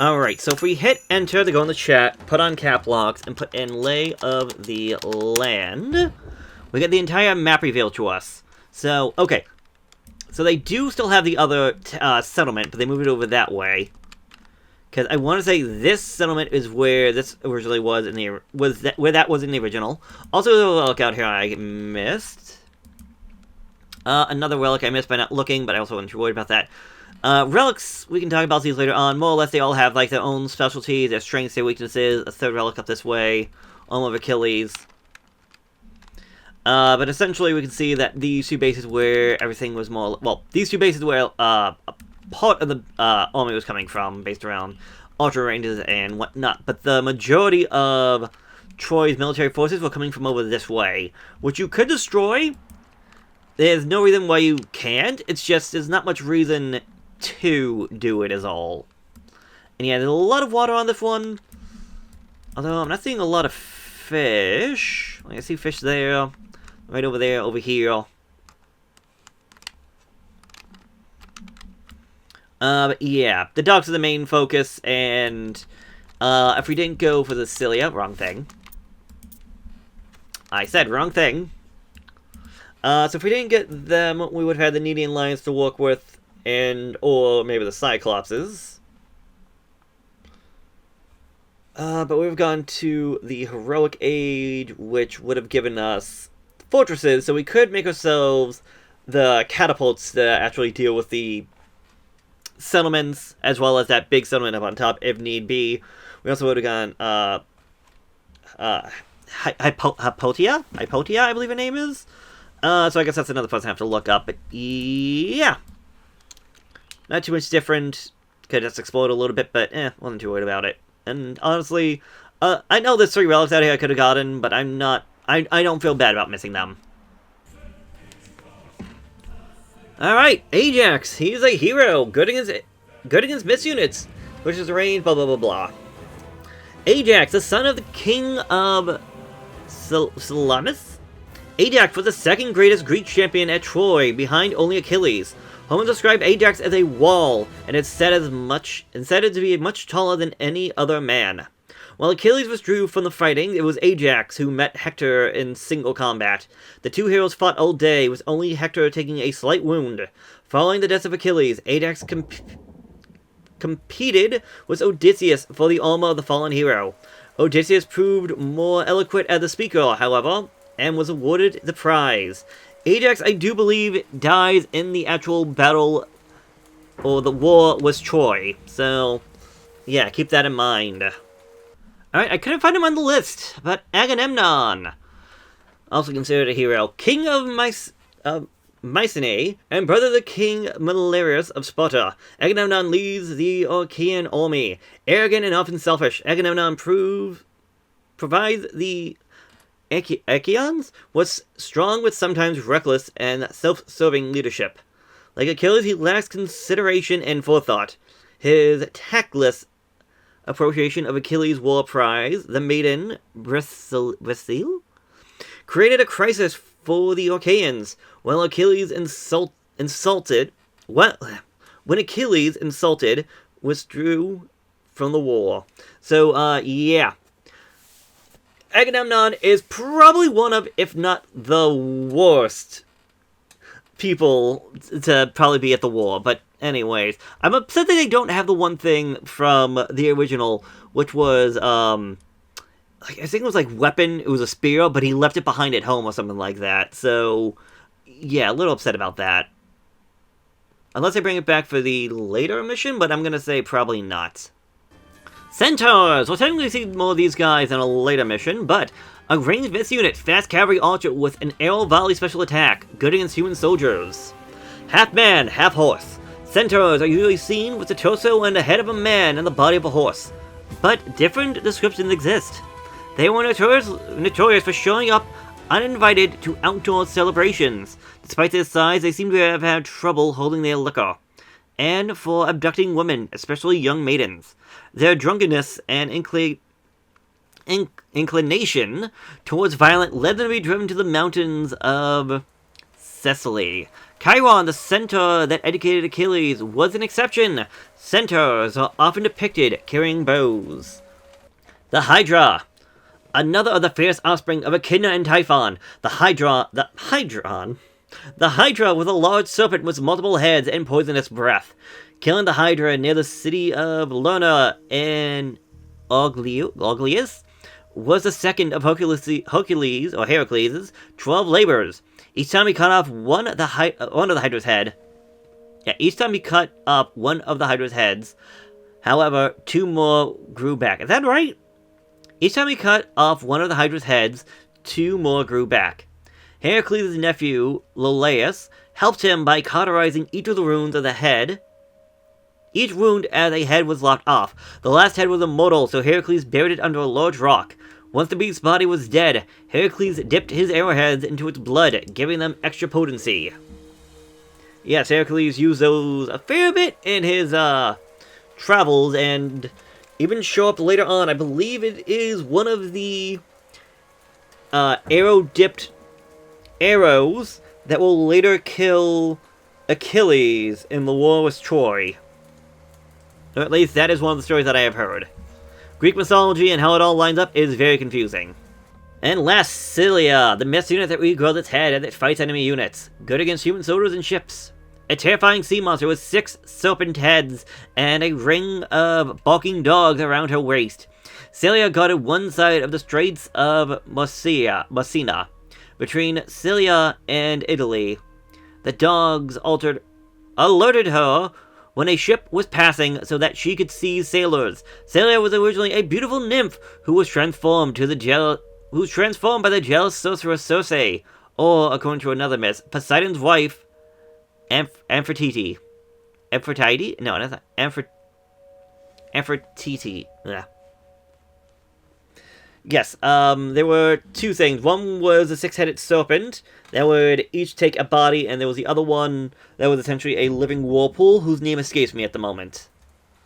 Alright, so if we hit enter to go in the chat, put on cap locks, and put in lay of the land, we get the entire map revealed to us. So, okay. So they do still have the other settlement, but they moved it over that way. Because I want to say this settlement is where this originally was in the where that was in the original. Also, there's a relic out here I missed. Another relic I missed by not looking, but I also wasn't worried about that. Relics, we can talk about these later on. More or less, they all have like their own specialties, their strengths, their weaknesses. A third relic up this way, all of Achilles. But essentially, we can see that these two bases where everything was more... Well, these two bases where part of the army was coming from, based around ultra ranges and whatnot. But the majority of Troy's military forces were coming from over this way, which you could destroy. There's no reason why you can't. It's just there's not much reason to do it is all. And yeah, there's a lot of water on this one. Although I'm not seeing a lot of fish. I see fish there. Right over there, over here. But yeah, the docks are the main focus, and if we didn't go for the Cilia, wrong thing. I said wrong thing. So if we didn't get them, we would have had the Needian Lions to work with, or maybe the Cyclopses. But we've gone to the Heroic Age, which would have given us fortresses, so we could make ourselves the catapults to actually deal with the settlements, as well as that big settlement up on top, if need be. We also would have gone, Hypotia, I believe her name is. So I guess that's another person I have to look up, but yeah. Not too much different. Could just explode a little bit, but wasn't too worried about it. And honestly, I know there's 3 relics out here I could have gotten, but I'm not... I don't feel bad about missing them. Alright, Ajax. He's a hero. Good against miss units. Which is range, blah, blah, blah, blah. Ajax, the son of the king of Salamis. Ajax was the second greatest Greek champion at Troy, behind only Achilles. Homer described Ajax as a wall, and it's said to be much taller than any other man. While Achilles withdrew from the fighting, it was Ajax who met Hector in single combat. The two heroes fought all day, with only Hector taking a slight wound. Following the death of Achilles, Ajax competed with Odysseus for the armor of the fallen hero. Odysseus proved more eloquent as a speaker, however, and was awarded the prize. Ajax, I do believe, dies in the actual battle, or the war with Troy. So, yeah, keep that in mind. Alright, I couldn't find him on the list, but Agamemnon, also considered a hero, king of Mycenae, and brother of the king Menelaus of Sparta. Agamemnon leads the Achaean army. Arrogant and often selfish, Agamemnon provides the Achaeans was strong with sometimes reckless and self-serving leadership. Like Achilles, he lacks consideration and forethought. His tactless appropriation of Achilles' war prize, the maiden Brisile, created a crisis for the Achaeans. When Achilles withdrew from the war. So, yeah. Agamemnon is probably one of, if not the worst people to probably be at the war, but anyways, I'm upset that they don't have the one thing from the original, which was, I think it was like weapon, it was a spear, but he left it behind at home or something like that, so, yeah, a little upset about that. Unless they bring it back for the later mission, but I'm gonna say probably not. Centaurs! We'll technically see more of these guys in a later mission, but a ranged miss unit, fast cavalry archer with an arrow volley special attack, good against human soldiers. Half man, half horse. Centaurs are usually seen with the torso and the head of a man and the body of a horse, but different descriptions exist. They were notorious for showing up uninvited to outdoor celebrations. Despite their size, they seem to have had trouble holding their liquor, and for abducting women, especially young maidens. Their drunkenness and inclination towards violence led them to be driven to the mountains of Sicily. Chiron, the centaur that educated Achilles, was an exception. Centaurs are often depicted carrying bows. The Hydra. Another of the fierce offspring of Echidna and Typhon. The Hydra was a large serpent with multiple heads and poisonous breath. Killing the Hydra near the city of Lerna in Auglias was the second of Hercules' 12 labors. Each time he cut off one of the Hydra's head. Yeah, each time he cut off one of the Hydra's heads. However, 2 more grew back. Is that right? Each time he cut off one of the Hydra's heads, 2 more grew back. Heracles' nephew, Lolaeus, helped him by cauterizing each of the wounds of the head. Each wound as a head was lopped off. The last head was immortal, so Heracles buried it under a large rock. Once the beast's body was dead, Heracles dipped his arrowheads into its blood, giving them extra potency. Yes, Heracles used those a fair bit in his travels, and even show up later on. I believe it is one of the arrow-dipped arrows that will later kill Achilles in the war with Troy. Or at least that is one of the stories that I have heard. Greek mythology and how it all lines up is very confusing. And last, Cilia, the mess unit that regrows its head as it fights enemy units. Good against human soldiers and ships. A terrifying sea monster with 6 serpent heads and a ring of barking dogs around her waist. Cilia guarded one side of the Straits of Messina, between Cilia and Italy. The dogs alerted her when a ship was passing so that she could see sailors. Cilia was originally a beautiful nymph who was transformed by the jealous sorceress Circe, or, according to another myth, Poseidon's wife, Amphitrite. Amphitrite? No, that's not. Amphitrite. Yeah. Yes, there were 2 things. One was a 6-headed serpent that would each take a body, and there was the other one that was essentially a living whirlpool, whose name escapes me at the moment.